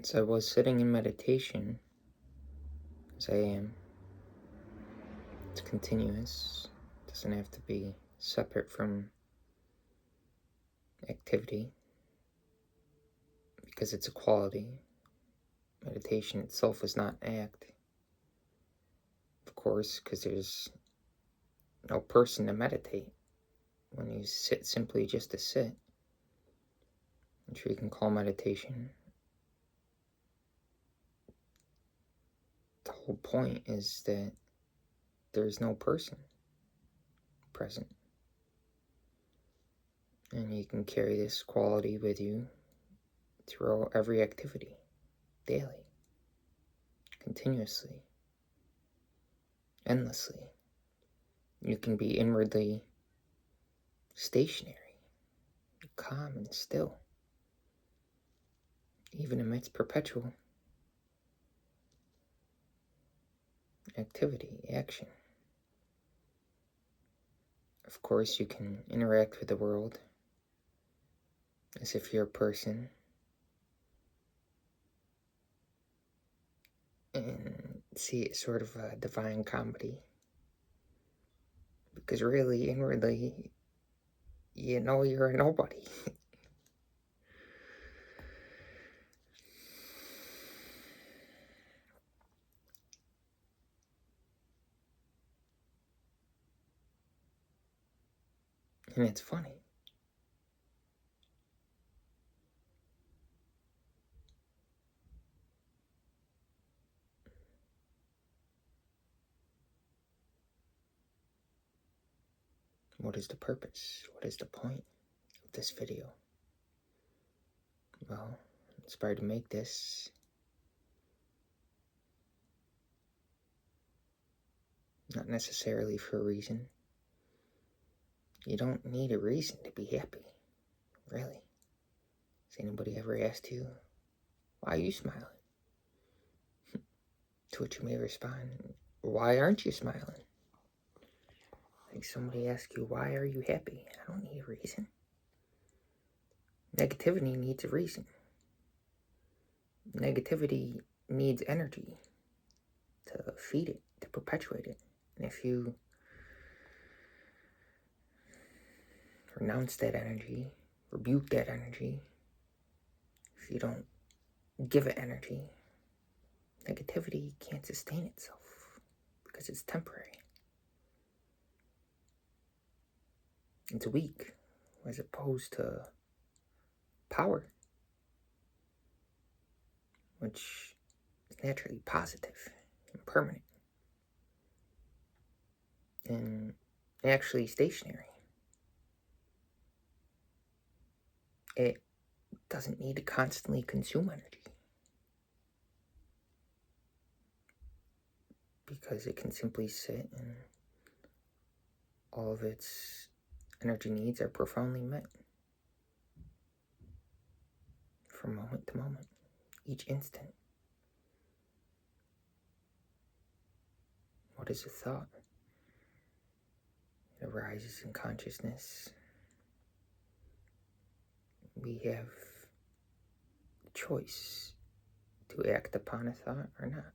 So I was sitting in meditation, as I am. It's continuous. It doesn't have to be separate from activity because it's a quality. Meditation itself is not an act, of course, because there's no person to meditate. When you sit simply just to sit, which we can call meditation, the whole point is that there's no person present. And you can carry this quality with you throughout every activity, daily, continuously, endlessly. You can be inwardly stationary, calm and still, even amidst perpetual activity, action. Of course, you can interact with the world as if you're a person and see it sort of a divine comedy. Because really, inwardly, you know you're a nobody. And it's funny. What is the purpose? What is the point of this video? Well, I'm inspired to make this not necessarily for a reason. You don't need a reason to be happy, really. Has anybody ever asked you, why are you smiling? To which you may respond, why aren't you smiling? Like somebody asks you, why are you happy? I don't need a reason. Negativity needs a reason. Negativity needs energy to feed it, to perpetuate it. And if you renounce that energy, rebuke that energy, if you don't give it energy, negativity can't sustain itself because it's temporary. It's weak as opposed to power, which is naturally positive and permanent and actually stationary. It doesn't need to constantly consume energy because it can simply sit and all of its energy needs are profoundly met from moment to moment, each instant. What is a thought? It arises in consciousness. We have the choice to act upon a thought or not.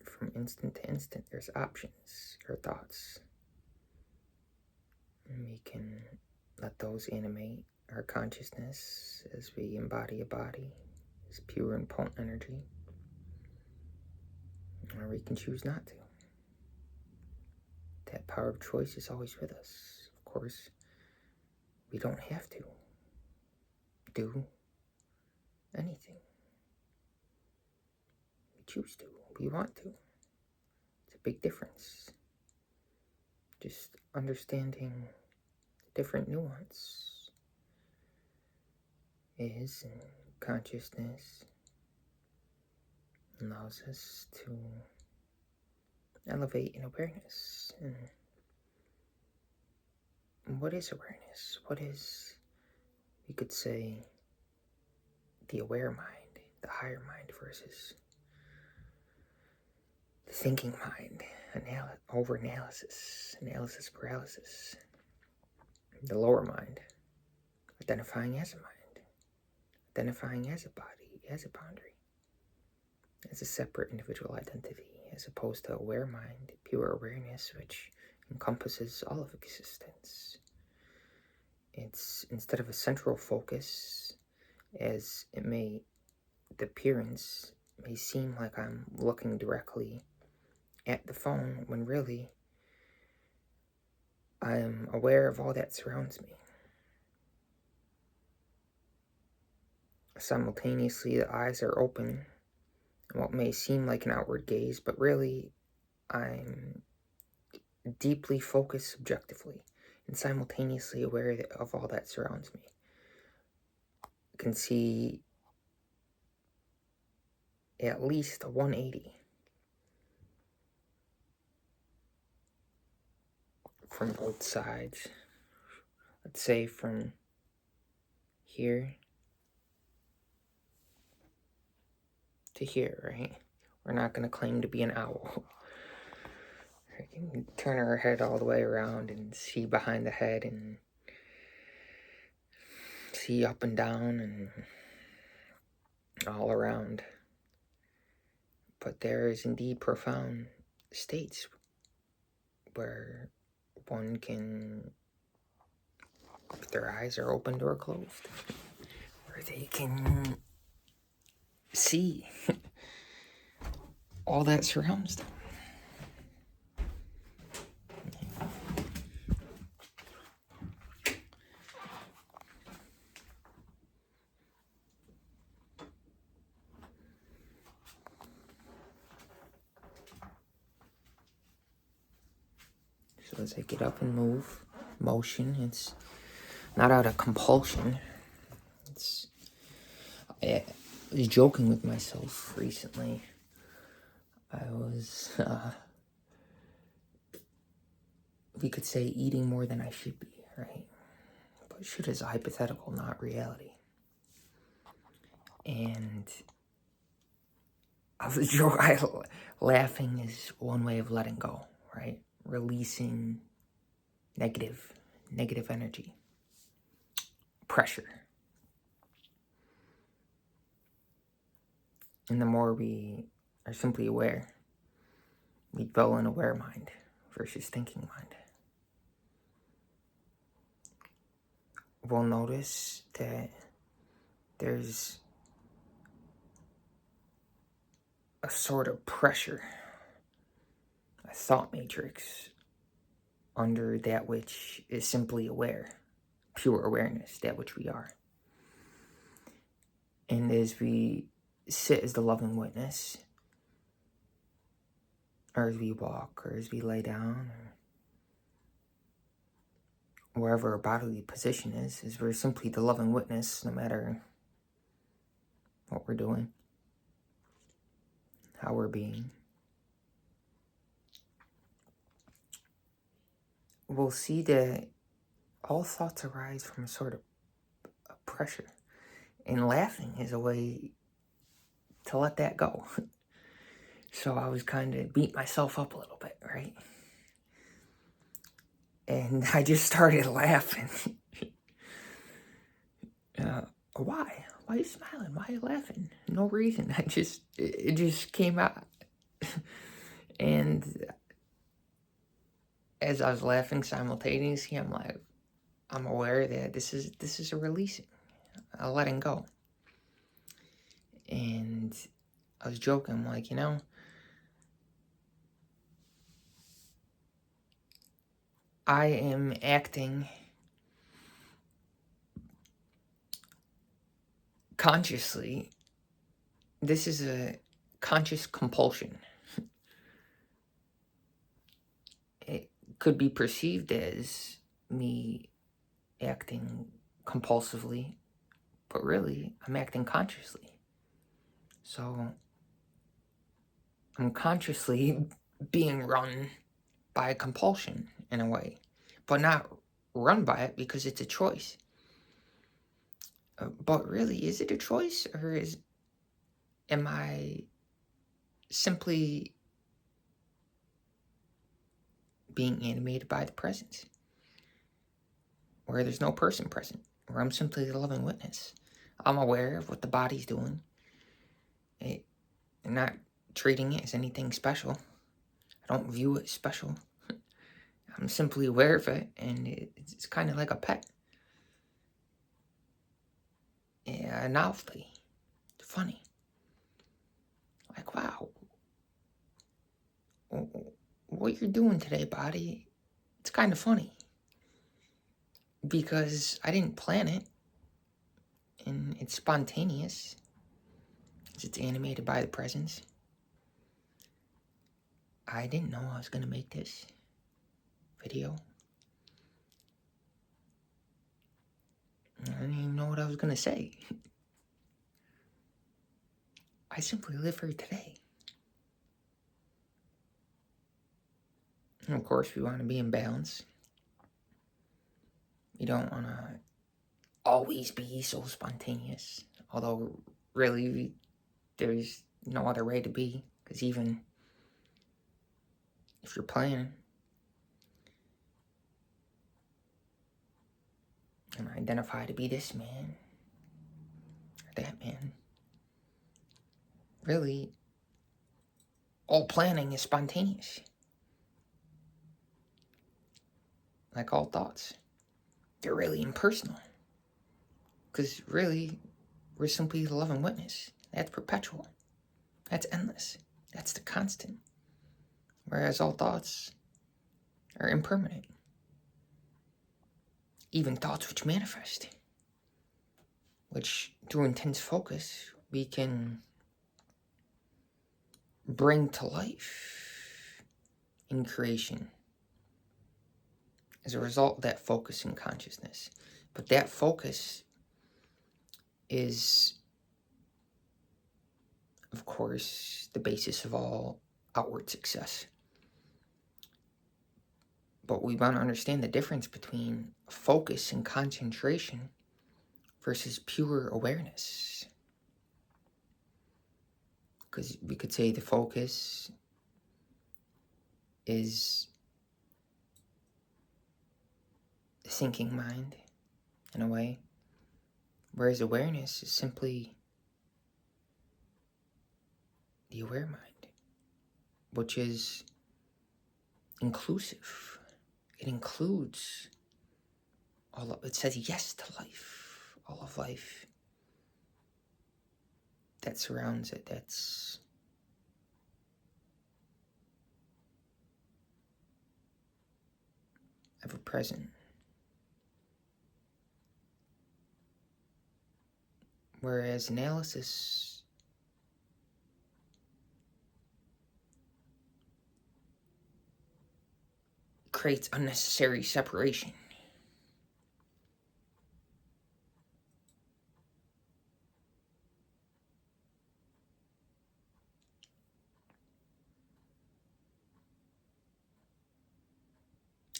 From instant to instant, there's options or thoughts. And we can let those animate our consciousness as we embody a body as pure and potent energy. Or we can choose not to. That power of choice is always with us. Of course, we don't have to do anything. We choose to. We want to. It's a big difference. Just understanding the different nuance is in consciousness allows us to elevate in awareness. And what is awareness? What is, you could say, the aware mind, the higher mind versus the thinking mind, over-analysis, analysis paralysis, the lower mind, identifying as a mind, identifying as a body, as a boundary, as a separate individual identity, as opposed to aware mind, pure awareness, which encompasses all of existence. It's instead of a central focus, as it may, the appearance may seem like I'm looking directly at the phone, when really I'm aware of all that surrounds me. Simultaneously, the eyes are open in what may seem like an outward gaze, but really I'm deeply focused subjectively and simultaneously aware of all that surrounds me. I can see at least a 180 from both sides. Let's say from here to here, right? We're not going to claim to be an owl. We can turn our head all the way around and see behind the head and see up and down and all around. But there is indeed profound states where one can, if their eyes are opened or closed, where they can see all that surrounds them. So as I get up and move, motion, it's not out of compulsion. I was joking with myself recently. I was, we could say, eating more than I should be, right? But should is a hypothetical, not reality. And I was joking. Laughing is one way of letting go, right? Releasing negative energy, pressure. And the more we are simply aware, we dwell in aware mind versus thinking mind. We'll notice that there's a sort of pressure, a thought matrix under that which is simply aware, pure awareness, that which we are. And as we sit as the loving witness, or as we walk, or as we lay down, or wherever our bodily position is we're simply the loving witness, no matter what we're doing, how we're being. We'll see that all thoughts arise from a sort of pressure. And laughing is a way to let that go. So I was kind of beat myself up a little bit, right? And I just started laughing. Why? Why are you smiling? Why are you laughing? No reason. It just came out. And as I was laughing simultaneously, I'm aware that this is a releasing, a letting go. And I was joking, I'm like, I am acting consciously. This is a conscious compulsion. It could be perceived as me acting compulsively, but really, I'm acting consciously. So, I'm consciously being run by a compulsion in a way, but not run by it because it's a choice. But really, is it a choice, or am I simply being animated by the presence, where there's no person present, where I'm simply the loving witness? I'm aware of what the body's doing. I'm not treating it as anything special. I don't view it special. I'm simply aware of it, and it's kind of like a pet. Yeah, a novelty. It's funny. Like, wow, what you're doing today, body, it's kind of funny. Because I didn't plan it, and it's spontaneous. It's animated by the presence. I didn't know I was going to make this video. I didn't even know what I was going to say. I simply live for today. And of course, we want to be in balance. We don't want to always be so spontaneous. Although, really, there's no other way to be. Because even if you're planning and identify to be this man or that man, really, all planning is spontaneous. Like all thoughts. They're really impersonal. Because really, we're simply the loving witness. That's perpetual. That's endless. That's the constant. Whereas all thoughts are impermanent. Even thoughts which manifest. Which, through intense focus, we can bring to life in creation. As a result of that focus in consciousness. But that focus is, of course, the basis of all outward success. But we want to understand the difference between focus and concentration versus pure awareness. Because we could say the focus is the thinking mind, in a way, whereas awareness is simply the aware mind, which is inclusive. It includes all of it. Says yes to life, all of life that surrounds it, that's ever present. Whereas analysis creates unnecessary separation.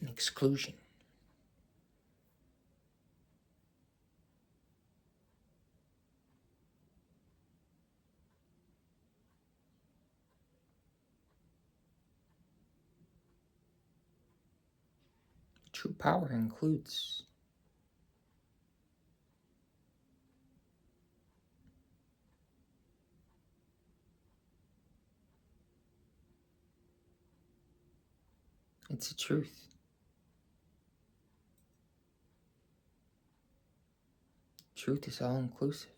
And exclusion. True power includes it's a truth. Truth is all inclusive.